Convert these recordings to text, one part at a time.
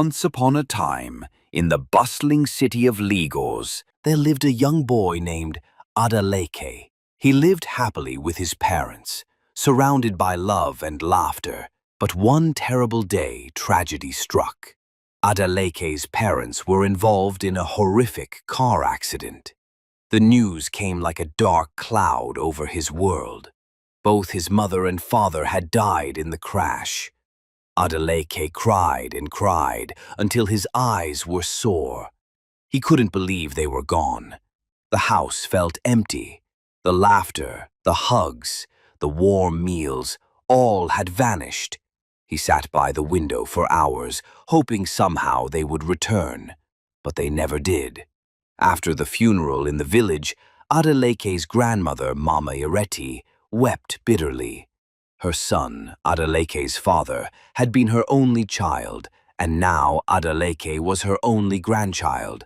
Once upon a time, in the bustling city of Ligos, there lived a young boy named Adeleke. He lived happily with his parents, surrounded by love and laughter. But one terrible day, tragedy struck. Adeleke's parents were involved in a horrific car accident. The news came like a dark cloud over his world. Both his mother and father had died in the crash. Adeleke cried and cried until his eyes were sore. He couldn't believe they were gone. The house felt empty. The laughter, the hugs, the warm meals, all had vanished. He sat by the window for hours, hoping somehow they would return. But they never did. After the funeral in the village, Adeleke's grandmother, Mama Ireti, wept bitterly. Her son, Adeleke's father, had been her only child, and now Adeleke was her only grandchild.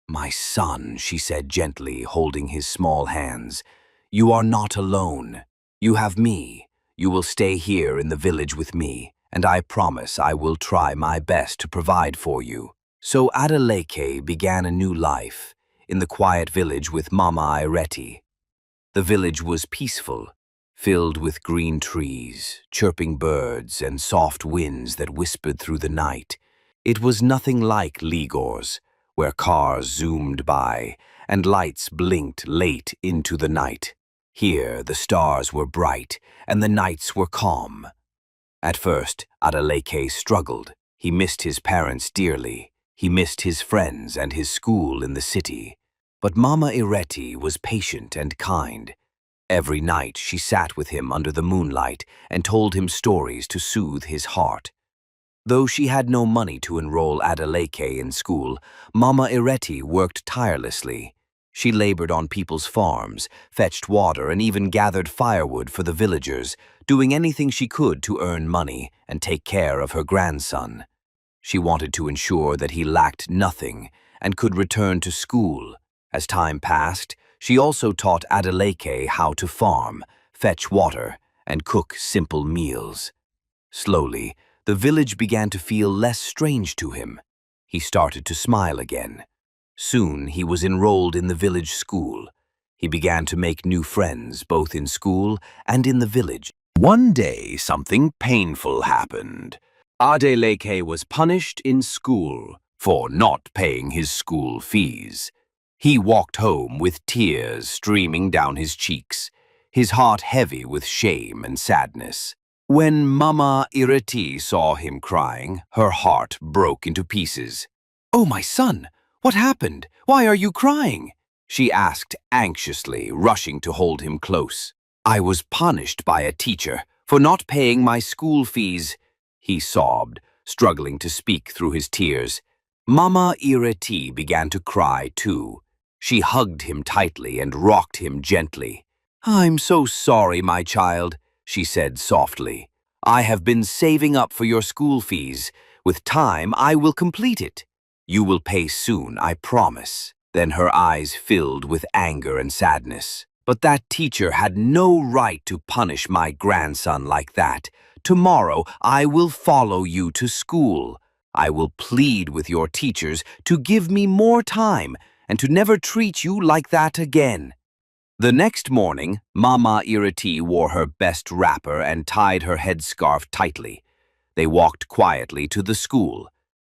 "My son," she said gently, holding his small hands, "you are not alone. You have me. You will stay here in the village with me, and I promise I will try my best to provide for you." So Adeleke began a new life in the quiet village with Mama Ireti. The village was peaceful, filled with green trees, chirping birds, and soft winds that whispered through the night. It was nothing like Ligos, where cars zoomed by and lights blinked late into the night. Here the stars were bright and the nights were calm. At first, Adeleke struggled. He missed his parents dearly. He missed his friends and his school in the city. But Mama Ireti was patient and kind. Every night she sat with him under the moonlight and told him stories to soothe his heart. Though she had no money to enroll Adeleke in school, Mama Ireti worked tirelessly. She labored on people's farms, fetched water, and even gathered firewood for the villagers, doing anything she could to earn money and take care of her grandson. She wanted to ensure that he lacked nothing and could return to school. As time passed, she also taught Adeleke how to farm, fetch water, and cook simple meals. Slowly, the village began to feel less strange to him. He started to smile again. Soon he was enrolled in the village school. He began to make new friends both in school and in the village. One day, something painful happened. Adeleke was punished in school for not paying his school fees. He walked home with tears streaming down his cheeks, his heart heavy with shame and sadness. When Mama Ireti saw him crying, her heart broke into pieces. "Oh, my son, what happened? Why are you crying?" she asked anxiously, rushing to hold him close. "I was punished by a teacher for not paying my school fees," he sobbed, struggling to speak through his tears. Mama Ireti began to cry too. She hugged him tightly and rocked him gently. "I'm so sorry, my child," she said softly. "I have been saving up for your school fees. With time, I will complete it. You will pay soon, I promise." Then her eyes filled with anger and sadness. "But that teacher had no right to punish my grandson like that. Tomorrow, I will follow you to school. I will plead with your teachers to give me more time and to never treat you like that again." The next morning, Mama Ireti wore her best wrapper and tied her headscarf tightly. They walked quietly to the school.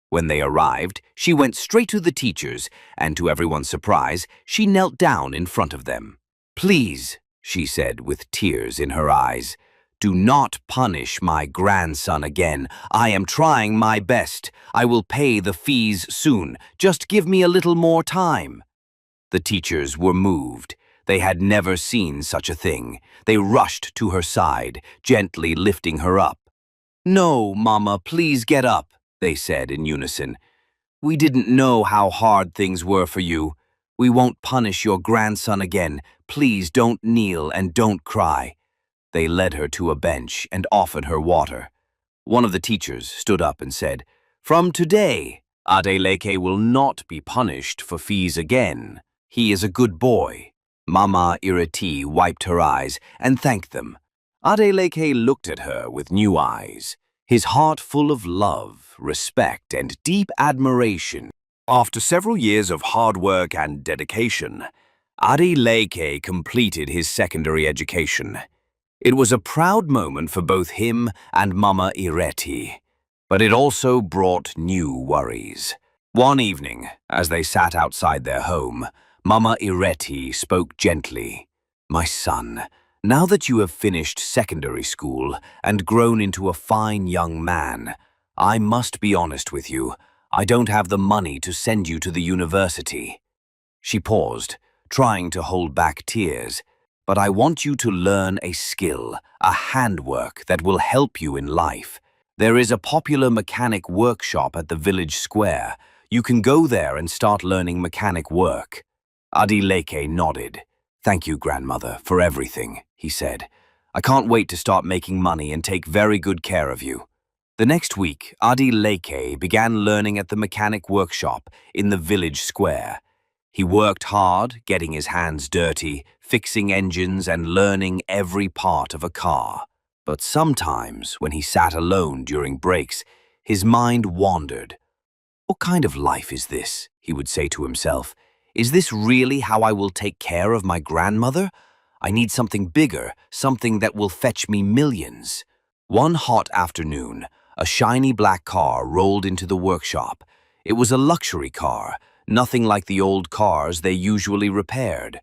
When they arrived, she went straight to the teachers, and to everyone's surprise, she knelt down in front of them. "Please," she said with tears in her eyes, "do not punish my grandson again. I am trying my best. I will pay the fees soon. Just give me a little more time." The teachers were moved. They had never seen such a thing. They rushed to her side, gently lifting her up. "No, Mama, please get up," they said in unison. "We didn't know how hard things were for you. We won't punish your grandson again. Please don't kneel and don't cry." They led her to a bench and offered her water. One of the teachers stood up and said, "From today, Adeleke will not be punished for fees again. He is a good boy." Mama Ireti wiped her eyes and thanked them. Adeleke looked at her with new eyes. his heart full of love, respect, and deep admiration. After several years of hard work and dedication, Adeleke completed his secondary education. It was a proud moment for both him and Mama Ireti, but it also brought new worries. One evening, as they sat outside their home, Mama Ireti spoke gently. "My son, now that you have finished secondary school and grown into a fine young man, I must be honest with you. I don't have the money to send you to the university." She paused, trying to hold back tears. "But I want you to learn a skill, a handwork that will help you in life. There is a popular mechanic workshop at the village square. You can go there and start learning mechanic work." Adeleke nodded. "Thank you, grandmother, for everything," he said. "I can't wait to start making money and take very good care of you." The next week, Adeleke began learning at the mechanic workshop in the village square. He worked hard, getting his hands dirty, fixing engines and learning every part of a car. But sometimes, when he sat alone during breaks, his mind wandered. "What kind of life is this?" he would say to himself. "Is this really how I will take care of my grandmother? I need something bigger, something that will fetch me millions." One hot afternoon, a shiny black car rolled into the workshop. It was a luxury car, nothing like the old cars they usually repaired.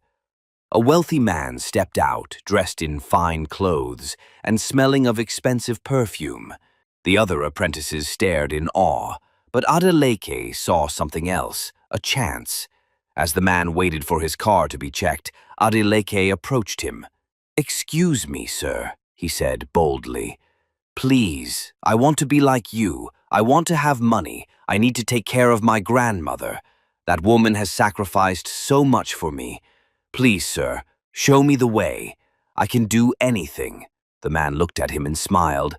A wealthy man stepped out, dressed in fine clothes and smelling of expensive perfume. The other apprentices stared in awe, but Adeleke saw something else, a chance. As the man waited for his car to be checked, Adeleke approached him. "Excuse me, sir," he said boldly. "Please, I want to be like you. I want to have money. I need to take care of my grandmother. That woman has sacrificed so much for me. Please, sir, show me the way. I can do anything." The man looked at him and smiled.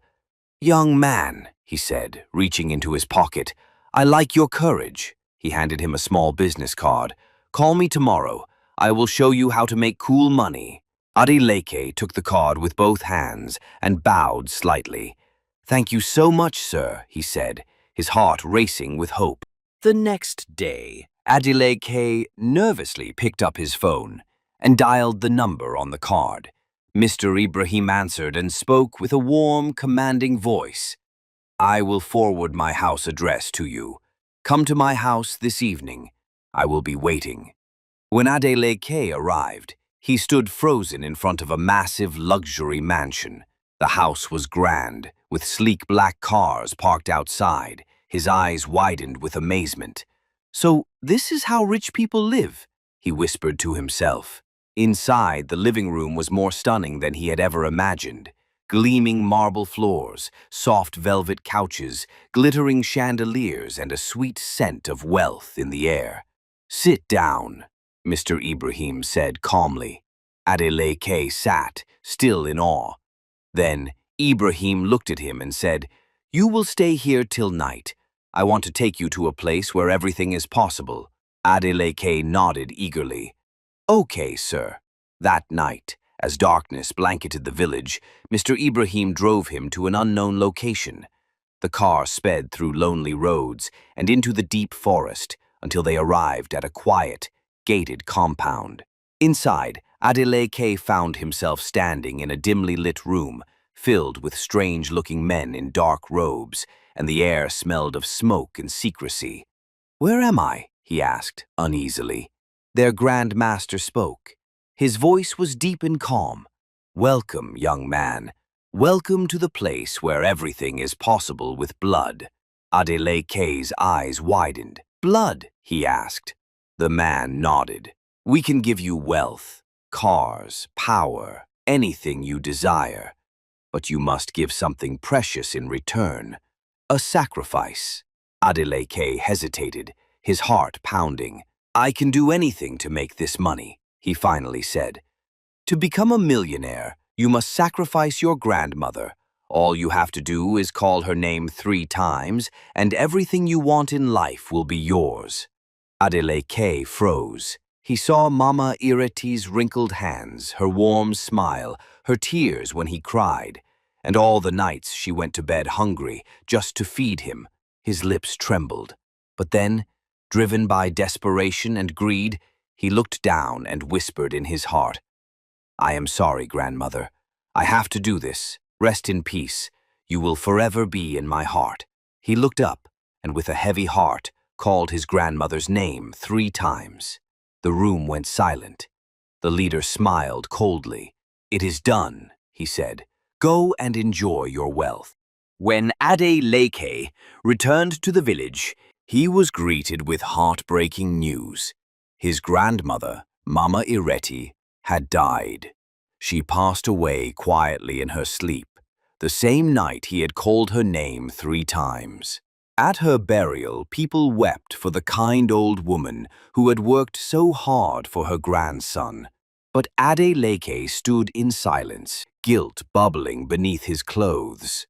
"Young man," he said, reaching into his pocket, "I like your courage." He handed him a small business card. "Call me tomorrow. I will show you how to make cool money." Adeleke took the card with both hands and bowed slightly. "Thank you so much, sir," he said, his heart racing with hope. The next day, Adeleke nervously picked up his phone and dialed the number on the card. Mr. Ibrahim answered and spoke with a warm, commanding voice. "I will forward my house address to you. Come to my house this evening. I will be waiting." When Adeleke arrived, he stood frozen in front of a massive luxury mansion. The house was grand, with sleek black cars parked outside. His eyes widened with amazement. "So this is how rich people live," he whispered to himself. Inside, the living room was more stunning than he had ever imagined. Gleaming marble floors, soft velvet couches, glittering chandeliers, and a sweet scent of wealth in the air. "Sit down," Mr. Ibrahim said calmly. Adeleke sat, still in awe. Then Ibrahim looked at him and said, "You will stay here till night. I want to take you to a place where everything is possible." Adeleke nodded eagerly. "Okay, sir." That night, as darkness blanketed the village, Mr. Ibrahim drove him to an unknown location. The car sped through lonely roads and into the deep forest until they arrived at a quiet, gated compound. Inside, Adeleke found himself standing in a dimly lit room filled with strange-looking men in dark robes, and the air smelled of smoke and secrecy. "Where am I?" he asked, uneasily. Their Grand Master spoke. His voice was deep and calm. "Welcome, young man. Welcome to the place where everything is possible with blood." Adeleke's eyes widened. "Blood?" he asked. The man nodded. "We can give you wealth, cars, power, anything you desire. But you must give something precious in return. A sacrifice." Adeleke hesitated, his heart pounding. "I can do anything to make this money," he finally said. "To become a millionaire, you must sacrifice your grandmother. All you have to do is call her name 3 times, and everything you want in life will be yours." Adeleke froze. He saw Mama Ireti's wrinkled hands, her warm smile, her tears when he cried. and all the nights she went to bed hungry just to feed him. His lips trembled. But then, driven by desperation and greed, he looked down and whispered in his heart, "I am sorry, grandmother. I have to do this. Rest in peace. You will forever be in my heart." He looked up, and with a heavy heart, called his grandmother's name 3 times. The room went silent. The leader smiled coldly. "It is done," he said. "Go and enjoy your wealth." When Adeleke returned to the village, he was greeted with heartbreaking news. His grandmother, Mama Ireti, had died. She passed away quietly in her sleep, the same night he had called her name 3 times. At her burial, people wept for the kind old woman who had worked so hard for her grandson. But Adeleke stood in silence, guilt bubbling beneath his clothes.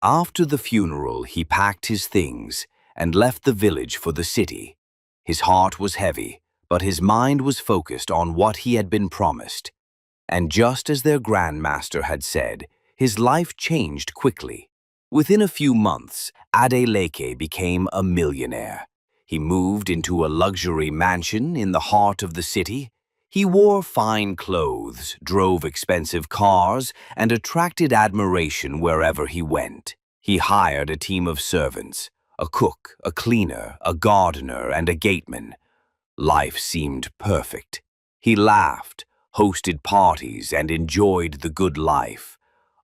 After the funeral, he packed his things and left the village for the city. His heart was heavy, but his mind was focused on what he had been promised. And just as their grandmaster had said, his life changed quickly. Within a few months, Adeleke became a millionaire. He moved into a luxury mansion in the heart of the city. He wore fine clothes, drove expensive cars, and attracted admiration wherever he went. He hired a team of servants, a cook, a cleaner, a gardener, and a gateman. Life seemed perfect. He laughed, hosted parties, and enjoyed the good life.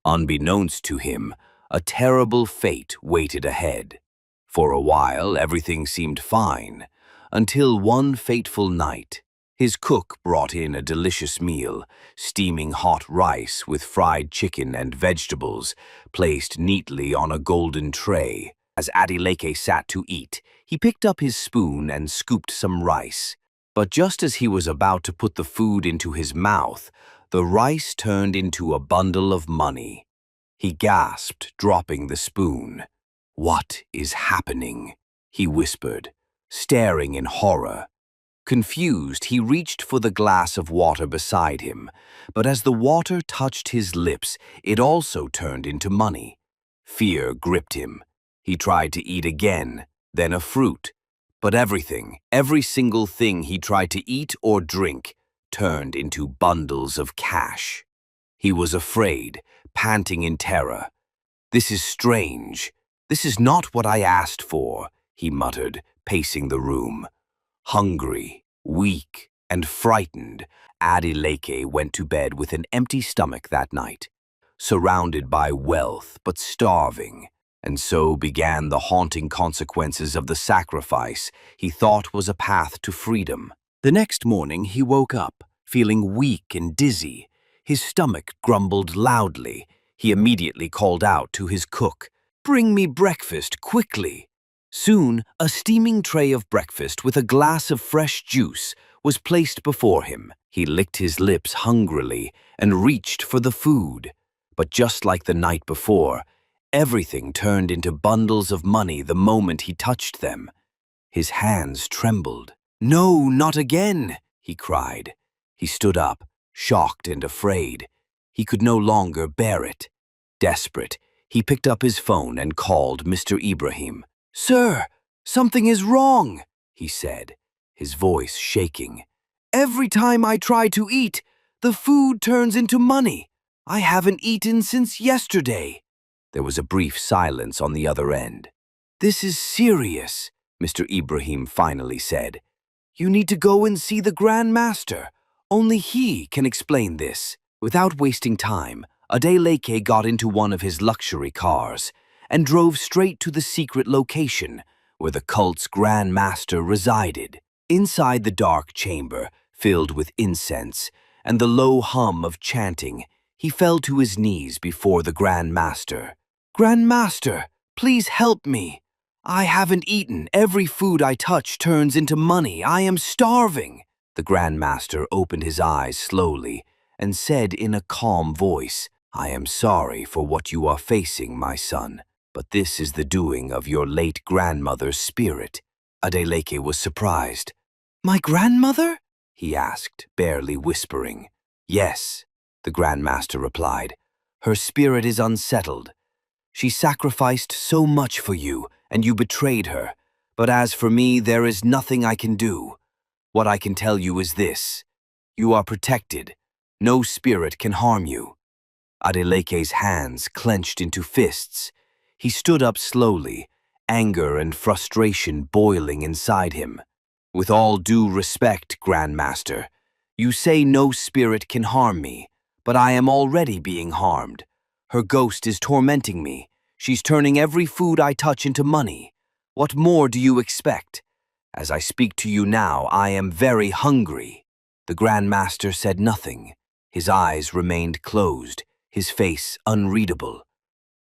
Unbeknownst to him, a terrible fate waited ahead. For a while, everything seemed fine, until one fateful night. His cook brought in a delicious meal, steaming hot rice with fried chicken and vegetables, placed neatly on a golden tray. As Adeleke sat to eat, he picked up his spoon and scooped some rice. But just as he was about to put the food into his mouth, the rice turned into a bundle of money. He gasped, dropping the spoon. "What is happening?" he whispered, staring in horror. Confused, he reached for the glass of water beside him, but as the water touched his lips, it also turned into money. Fear gripped him. He tried to eat again, then a fruit. But everything, every single thing he tried to eat or drink, turned into bundles of cash. He was afraid, panting in terror. "This is strange. This is not what I asked for," he muttered, pacing the room. Hungry, weak, and frightened, Adeleke went to bed with an empty stomach that night, surrounded by wealth but starving. And so began the haunting consequences of the sacrifice he thought was a path to freedom. The next morning he woke up, feeling weak and dizzy. His stomach grumbled loudly. He immediately called out to his cook, "Bring me breakfast, quickly!" Soon, a steaming tray of breakfast with a glass of fresh juice was placed before him. He licked his lips hungrily and reached for the food. But just like the night before, everything turned into bundles of money the moment he touched them. His hands trembled. "No, not again!" he cried. He stood up, shocked and afraid. He could no longer bear it. Desperate, he picked up his phone and called Mr. Ibrahim. "Sir, something is wrong," he said, his voice shaking. "Every time I try to eat, the food turns into money. I haven't eaten since yesterday." There was a brief silence on the other end. "This is serious," Mr. Ibrahim finally said. "You need to go and see the Grand Master. Only he can explain this." Without wasting time, Adeleke got into one of his luxury cars and drove straight to the secret location where the cult's Grand Master resided. Inside the dark chamber, filled with incense and the low hum of chanting, he fell to his knees before the Grand Master. "Grand Master, please help me. I haven't eaten. Every food I touch turns into money. I am starving." The Grand Master opened his eyes slowly and said in a calm voice, "I am sorry for what you are facing, my son, but this is the doing of your late grandmother's spirit." Adeleke was surprised. "My grandmother?" he asked, barely whispering. "Yes," the Grand Master replied. Her spirit is unsettled. She sacrificed so much for you, and you betrayed her. But as for me, there is nothing I can do. What I can tell you is this. You are protected. No spirit can harm you." Adeleke's hands clenched into fists. He stood up slowly, anger and frustration boiling inside him. "With all due respect, Grandmaster, you say no spirit can harm me, but I am already being harmed. Her ghost is tormenting me. She's turning every food I touch into money. What more do you expect? As I speak to you now, I am very hungry." The Grandmaster said nothing. His eyes remained closed, his face unreadable.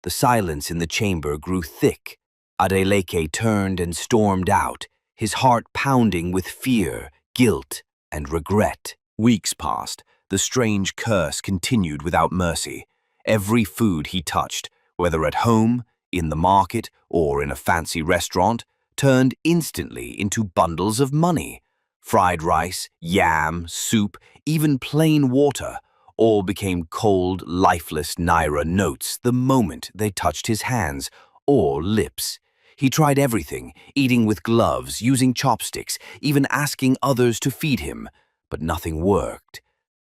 The silence in the chamber grew thick. Adeleke turned and stormed out, his heart pounding with fear, guilt, and regret. Weeks passed. The strange curse continued without mercy. Every food he touched, whether at home, in the market, or in a fancy restaurant, turned instantly into bundles of money. Fried rice, yam, soup, even plain water, all became cold, lifeless Naira notes the moment they touched his hands or lips. He tried everything, eating with gloves, using chopsticks, even asking others to feed him, but nothing worked.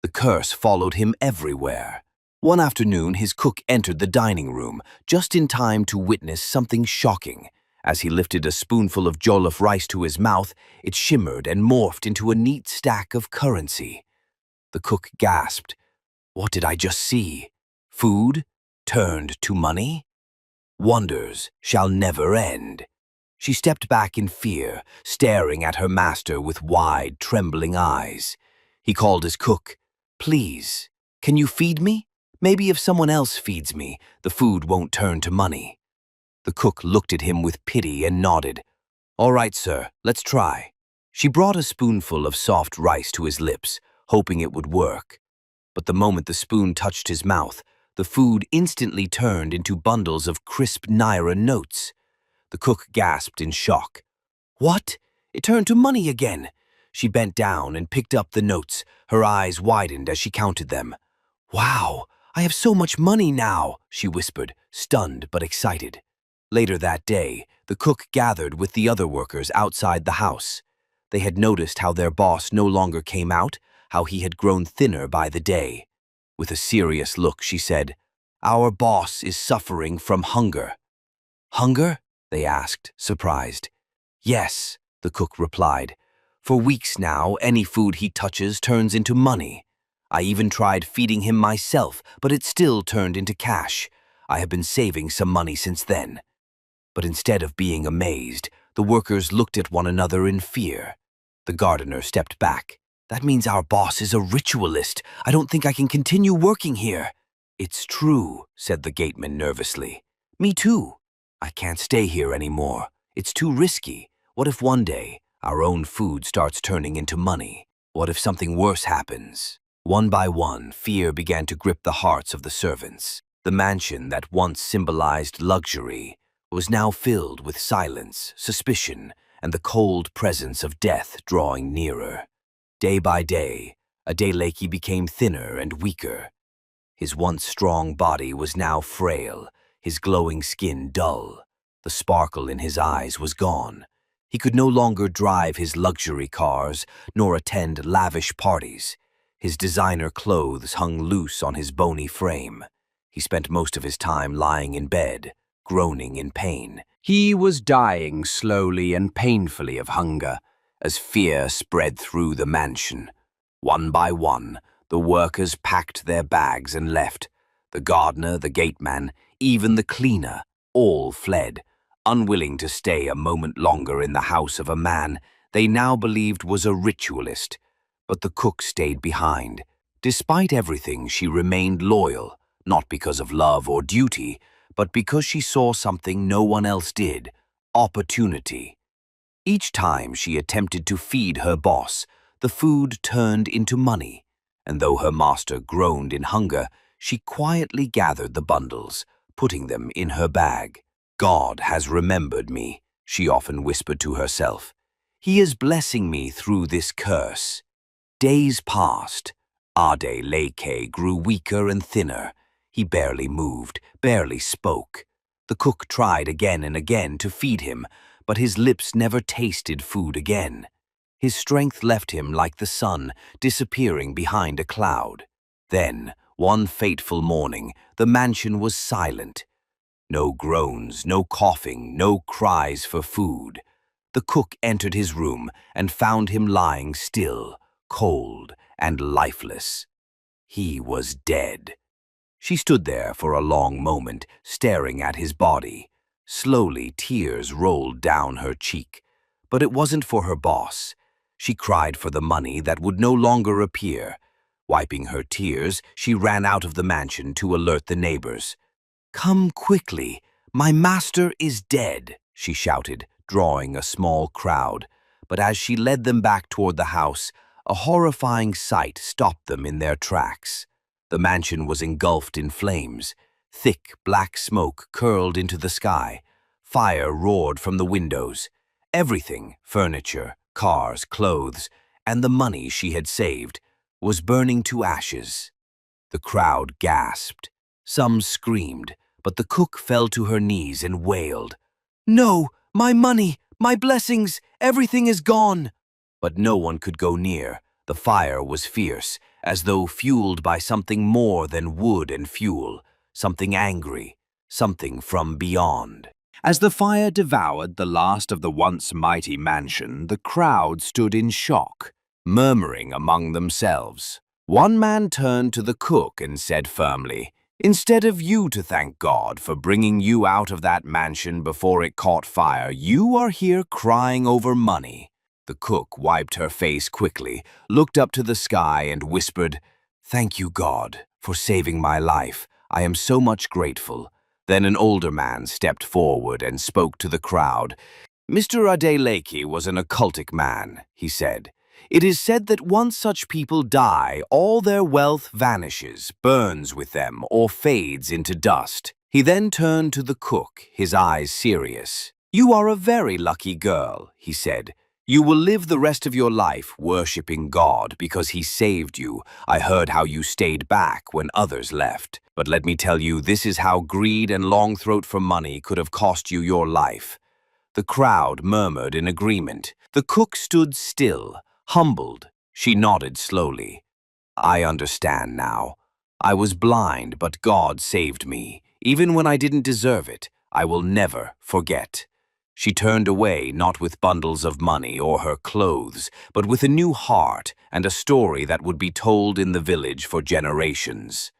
The curse followed him everywhere. One afternoon, his cook entered the dining room, just in time to witness something shocking. As he lifted a spoonful of jollof rice to his mouth, it shimmered and morphed into a neat stack of currency. The cook gasped. What did I just see? Food turned to money? Wonders shall never end. She stepped back in fear, staring at her master with wide, trembling eyes. He called his cook. "Please, can you feed me? Maybe if someone else feeds me, the food won't turn to money." The cook looked at him with pity and nodded. "All right, sir, let's try." She brought a spoonful of soft rice to his lips, hoping it would work. But the moment the spoon touched his mouth, the food instantly turned into bundles of crisp Naira notes. The cook gasped in shock. "What? It turned to money again!" She bent down and picked up the notes, her eyes widened as she counted them. "Wow, I have so much money now," she whispered, stunned but excited. Later that day, the cook gathered with the other workers outside the house. They had noticed how their boss no longer came out, how he had grown thinner by the day. With a serious look, she said, "Our boss is suffering from hunger." "Hunger?" they asked, surprised. "Yes," the cook replied. "For weeks now, any food he touches turns into money. I even tried feeding him myself, but it still turned into cash. I have been saving some money since then." But instead of being amazed, the workers looked at one another in fear. The gardener stepped back. "That means our boss is a ritualist. I don't think I can continue working here." "It's true," said the gateman nervously. "Me too. I can't stay here anymore. It's too risky. What if one day our own food starts turning into money? What if something worse happens?" One by one, fear began to grip the hearts of the servants. The mansion that once symbolized luxury was now filled with silence, suspicion, and the cold presence of death drawing nearer. Day by day, Adeleke became thinner and weaker. His once strong body was now frail, his glowing skin dull. The sparkle in his eyes was gone. He could no longer drive his luxury cars, nor attend lavish parties. His designer clothes hung loose on his bony frame. He spent most of his time lying in bed, groaning in pain. He was dying slowly and painfully of hunger, as fear spread through the mansion. One by one, the workers packed their bags and left. The gardener, the gateman, even the cleaner, all fled, unwilling to stay a moment longer in the house of a man they now believed was a ritualist. But the cook stayed behind. Despite everything, she remained loyal, not because of love or duty, but because she saw something no one else did: opportunity. Each time she attempted to feed her boss, the food turned into money, and though her master groaned in hunger, she quietly gathered the bundles, putting them in her bag. "God has remembered me," she often whispered to herself. "He is blessing me through this curse." Days passed. Adeleke grew weaker and thinner. He barely moved, barely spoke. The cook tried again and again to feed him, but his lips never tasted food again. His strength left him like the sun disappearing behind a cloud. Then, one fateful morning, the mansion was silent. No groans, no coughing, no cries for food. The cook entered his room and found him lying still, cold and lifeless. He was dead. She stood there for a long moment, staring at his body. Slowly, tears rolled down her cheek. But it wasn't for her boss. She cried for the money that would no longer appear. Wiping her tears, she ran out of the mansion to alert the neighbors. "Come quickly! My master is dead!" she shouted, drawing a small crowd. But as she led them back toward the house, a horrifying sight stopped them in their tracks. The mansion was engulfed in flames. Thick, black smoke curled into the sky. Fire roared from the windows. Everything, furniture, cars, clothes, and the money she had saved, was burning to ashes. The crowd gasped. Some screamed, but the cook fell to her knees and wailed, "No, my money, my blessings, everything is gone!" But no one could go near. The fire was fierce, as though fueled by something more than wood and fuel, something angry, something from beyond. As the fire devoured the last of the once mighty mansion, the crowd stood in shock, murmuring among themselves. One man turned to the cook and said firmly, "Instead of you to thank God for bringing you out of that mansion before it caught fire, you are here crying over money." The cook wiped her face quickly, looked up to the sky and whispered, "Thank you, God, for saving my life. I am so much grateful." Then an older man stepped forward and spoke to the crowd. "Mr. Adeleke was an occultic man," he said. "It is said that once such people die, all their wealth vanishes, burns with them, or fades into dust." He then turned to the cook, his eyes serious. "You are a very lucky girl," he said. "You will live the rest of your life worshipping God because He saved you. I heard how you stayed back when others left. But let me tell you, this is how greed and long throat for money could have cost you your life." The crowd murmured in agreement. The cook stood still, humbled. She nodded slowly. "I understand now. I was blind, but God saved me. Even when I didn't deserve it, I will never forget." She turned away, not with bundles of money or her clothes, but with a new heart and a story that would be told in the village for generations.